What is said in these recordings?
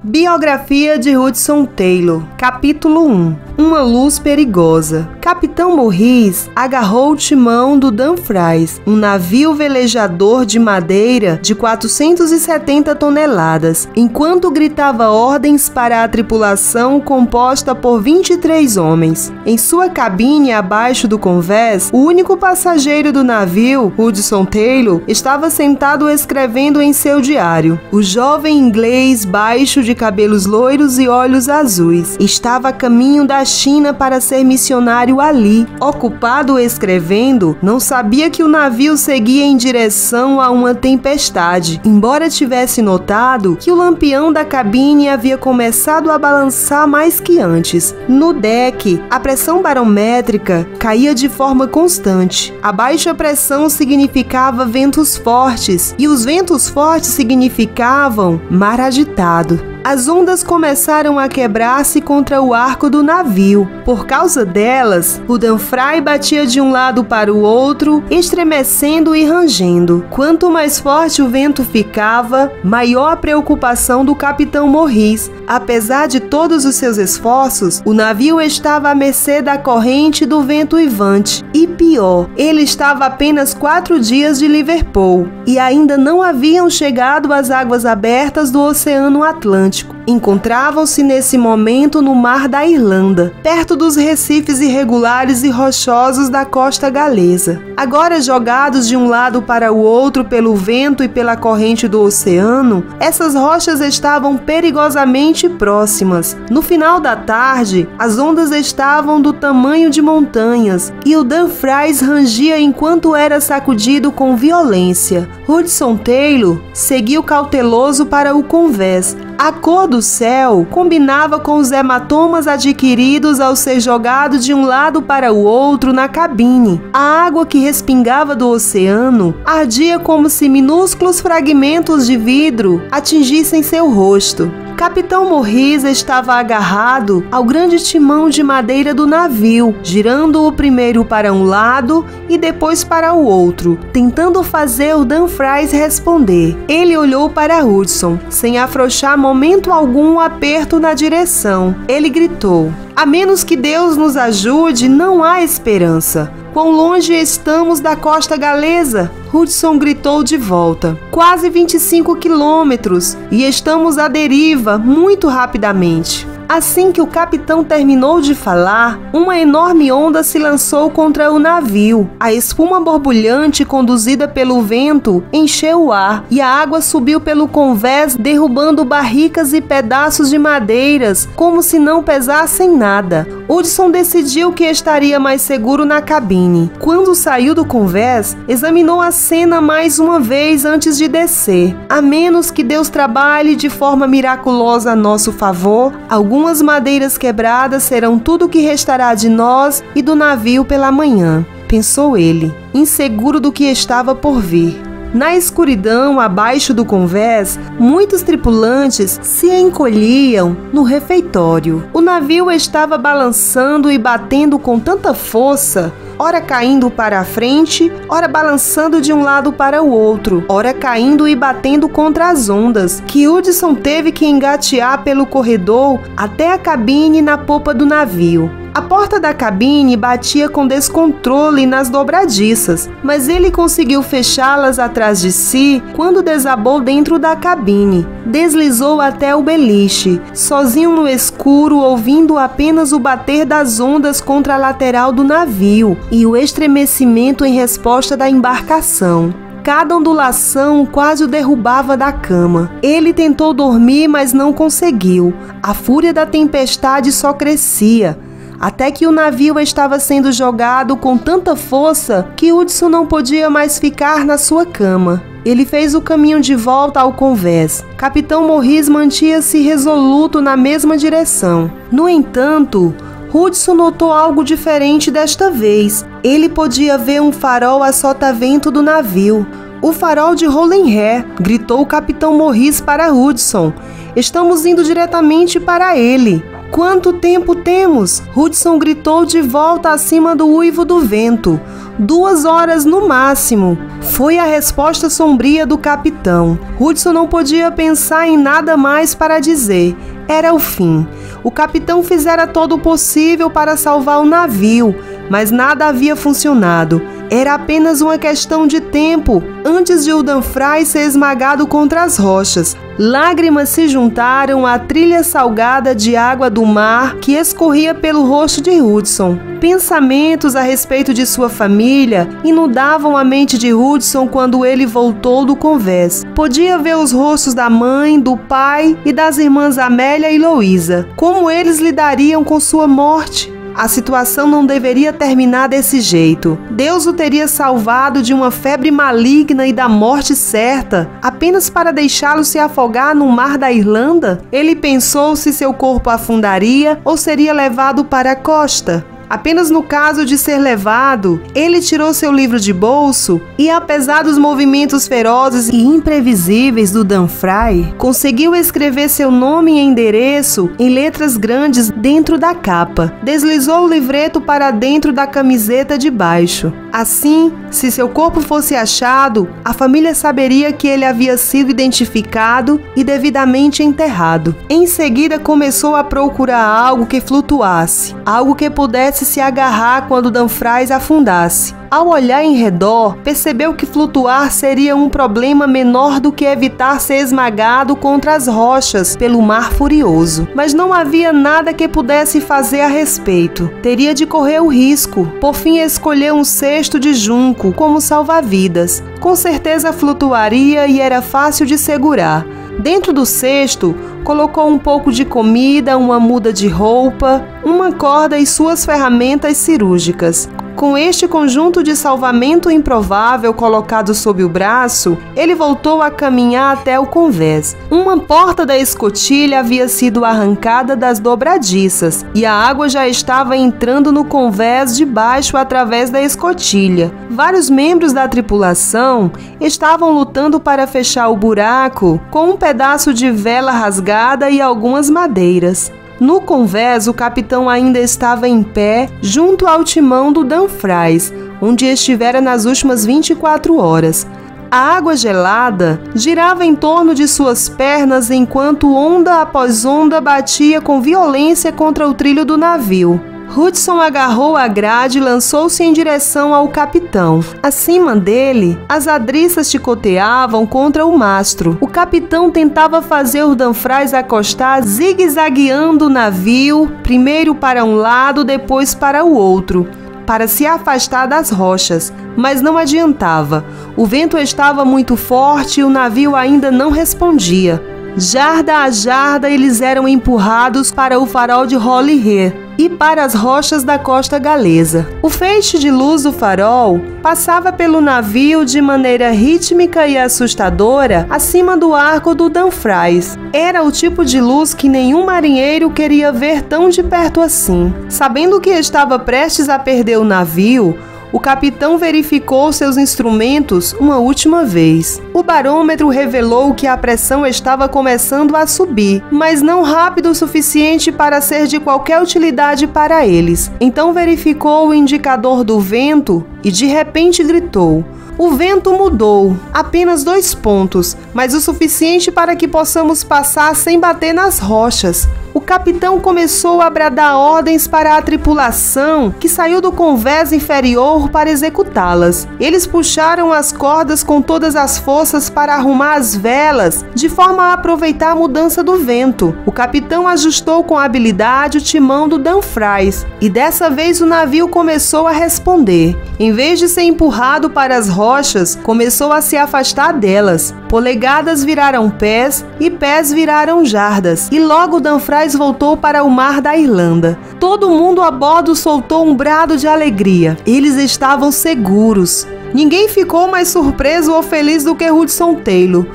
Biografia de Hudson Taylor, capítulo 1. Uma luz perigosa. Capitão Morris agarrou o timão do Dumfries, um navio velejador de madeira de 470 toneladas, enquanto gritava ordens para a tripulação composta por 23 homens. Em sua cabine abaixo do convés, o único passageiro do navio, Hudson Taylor, estava sentado escrevendo em seu diário. O jovem inglês baixo de cabelos loiros e olhos azuis estava a caminho da China para ser missionário ali. Ocupado escrevendo, não sabia que o navio seguia em direção a uma tempestade, embora tivesse notado que o lampião da cabine havia começado a balançar mais que antes. No deck, a pressão barométrica caía de forma constante. A baixa pressão significava ventos fortes, e os ventos fortes significavam mar agitado. As ondas começaram a quebrar-se contra o arco do navio. Por causa delas, o Dumfries batia de um lado para o outro, estremecendo e rangendo. Quanto mais forte o vento ficava, maior a preocupação do capitão Morris. Apesar de todos os seus esforços, o navio estava à mercê da corrente do vento uivante. E pior, ele estava a apenas 4 dias de Liverpool, e ainda não haviam chegado às águas abertas do Oceano Atlântico. Encontravam-se nesse momento no Mar da Irlanda, perto dos recifes irregulares e rochosos da costa galesa. Agora jogados de um lado para o outro pelo vento e pela corrente do oceano, essas rochas estavam perigosamente próximas. No final da tarde, as ondas estavam do tamanho de montanhas e o Dumfries rangia enquanto era sacudido com violência. Hudson Taylor seguiu cauteloso para o convés. A cor do céu combinava com os hematomas adquiridos ao ser jogado de um lado para o outro na cabine. A água que respingava do oceano ardia como se minúsculos fragmentos de vidro atingissem seu rosto. Capitão Morris estava agarrado ao grande timão de madeira do navio, girando-o primeiro para um lado e depois para o outro, tentando fazer o Dumfries responder. Ele olhou para Hudson, sem afrouxar momento algum o aperto na direção. Ele gritou: "A menos que Deus nos ajude, não há esperança. Quão longe estamos da costa galesa?" Hudson gritou de volta. "Quase 25 quilômetros e estamos à deriva muito rapidamente." Assim que o capitão terminou de falar, uma enorme onda se lançou contra o navio. A espuma borbulhante conduzida pelo vento encheu o ar e a água subiu pelo convés, derrubando barricas e pedaços de madeiras como se não pesassem nada. Hudson decidiu que estaria mais seguro na cabine. Quando saiu do convés, examinou a cena mais uma vez antes de descer. A menos que Deus trabalhe de forma miraculosa a nosso favor, algumas madeiras quebradas serão tudo o que restará de nós e do navio pela manhã, pensou ele, inseguro do que estava por vir. Na escuridão abaixo do convés, muitos tripulantes se encolhiam no refeitório. O navio estava balançando e batendo com tanta força, ora caindo para a frente, ora balançando de um lado para o outro, ora caindo e batendo contra as ondas, que Hudson teve que engatear pelo corredor até a cabine na popa do navio. A porta da cabine batia com descontrole nas dobradiças, mas ele conseguiu fechá-las atrás de si quando desabou dentro da cabine. Deslizou até o beliche, sozinho no escuro, ouvindo apenas o bater das ondas contra a lateral do navio e o estremecimento em resposta da embarcação. Cada ondulação quase o derrubava da cama. Ele tentou dormir, mas não conseguiu. A fúria da tempestade só crescia, até que o navio estava sendo jogado com tanta força que Hudson não podia mais ficar na sua cama. Ele fez o caminho de volta ao convés. Capitão Morris mantinha-se resoluto na mesma direção. No entanto, Hudson notou algo diferente desta vez. Ele podia ver um farol a sotavento do navio. "O farol de Holenhare", gritou o capitão Morris para Hudson. "Estamos indo diretamente para ele." Quanto tempo temos? Hudson gritou de volta acima do uivo do vento. 2 horas no máximo. Foi a resposta sombria do capitão. Hudson não podia pensar em nada mais para dizer. Era o fim. O capitão fizera todo o possível para salvar o navio, mas nada havia funcionado. Era apenas uma questão de tempo antes de o Dumfries ser esmagado contra as rochas. Lágrimas se juntaram à trilha salgada de água do mar que escorria pelo rosto de Hudson. Pensamentos a respeito de sua família inundavam a mente de Hudson quando ele voltou do convés. Podia ver os rostos da mãe, do pai e das irmãs Amélia e Louisa. Como eles lidariam com sua morte? A situação não deveria terminar desse jeito. Deus o teria salvado de uma febre maligna e da morte certa, apenas para deixá-lo se afogar no mar da Irlanda? Ele pensou se seu corpo afundaria ou seria levado para a costa. Apenas no caso de ser levado, ele tirou seu livro de bolso e, apesar dos movimentos ferozes e imprevisíveis do Dumfries, conseguiu escrever seu nome e endereço em letras grandes dentro da capa. Deslizou o livreto para dentro da camiseta de baixo. Assim, se seu corpo fosse achado, a família saberia que ele havia sido identificado e devidamente enterrado. Em seguida, começou a procurar algo que flutuasse, algo que pudesse se agarrar quando Dumfries afundasse. Ao olhar em redor, percebeu que flutuar seria um problema menor do que evitar ser esmagado contra as rochas pelo mar furioso. Mas não havia nada que pudesse fazer a respeito. Teria de correr o risco. Por fim, escolheu um cesto de junco como salva-vidas. Com certeza flutuaria e era fácil de segurar. Dentro do cesto, colocou um pouco de comida, uma muda de roupa, uma corda e suas ferramentas cirúrgicas. Com este conjunto de salvamento improvável colocado sob o braço, ele voltou a caminhar até o convés. Uma porta da escotilha havia sido arrancada das dobradiças e a água já estava entrando no convés de baixo através da escotilha. Vários membros da tripulação estavam lutando para fechar o buraco com um pedaço de vela rasgada e algumas madeiras. No convés, o capitão ainda estava em pé junto ao timão do Dumfries, onde estivera nas últimas 24 horas. A água gelada girava em torno de suas pernas enquanto onda após onda batia com violência contra o trilho do navio. Hudson agarrou a grade e lançou-se em direção ao capitão. Acima dele, as adriças chicoteavam contra o mastro. O capitão tentava fazer o Dumfries acostar, zigue-zagueando o navio, primeiro para um lado, depois para o outro, para se afastar das rochas, mas não adiantava. O vento estava muito forte e o navio ainda não respondia. Jarda a jarda, eles eram empurrados para o farol de Holyhead e para as rochas da costa galesa. O feixe de luz do farol passava pelo navio de maneira rítmica e assustadora acima do arco do Dumfries. Era o tipo de luz que nenhum marinheiro queria ver tão de perto assim. Sabendo que estava prestes a perder o navio, o capitão verificou seus instrumentos uma última vez. O barômetro revelou que a pressão estava começando a subir, mas não rápido o suficiente para ser de qualquer utilidade para eles. Então verificou o indicador do vento e de repente gritou: "O vento mudou, apenas 2 pontos, mas o suficiente para que possamos passar sem bater nas rochas." O capitão começou a bradar ordens para a tripulação, que saiu do convés inferior para executá-las. Eles puxaram as cordas com todas as forças para arrumar as velas, de forma a aproveitar a mudança do vento. O capitão ajustou com habilidade o timão do Dumfries, e dessa vez o navio começou a responder. Em vez de ser empurrado para as rochas, começou a se afastar delas. Polegadas viraram pés e pés viraram jardas, e logo Dumfries voltou para o mar da Irlanda. Todo mundo a bordo soltou um brado de alegria. Eles estavam seguros. Ninguém ficou mais surpreso ou feliz do que Hudson Taylor.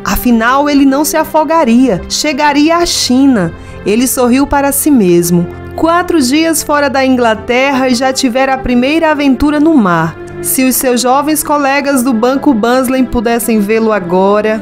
Afinal, ele não se afogaria, chegaria à China. Ele sorriu para si mesmo. 4 dias fora da Inglaterra e já tivera a primeira aventura no mar. Se os seus jovens colegas do Banco Bansley pudessem vê-lo agora...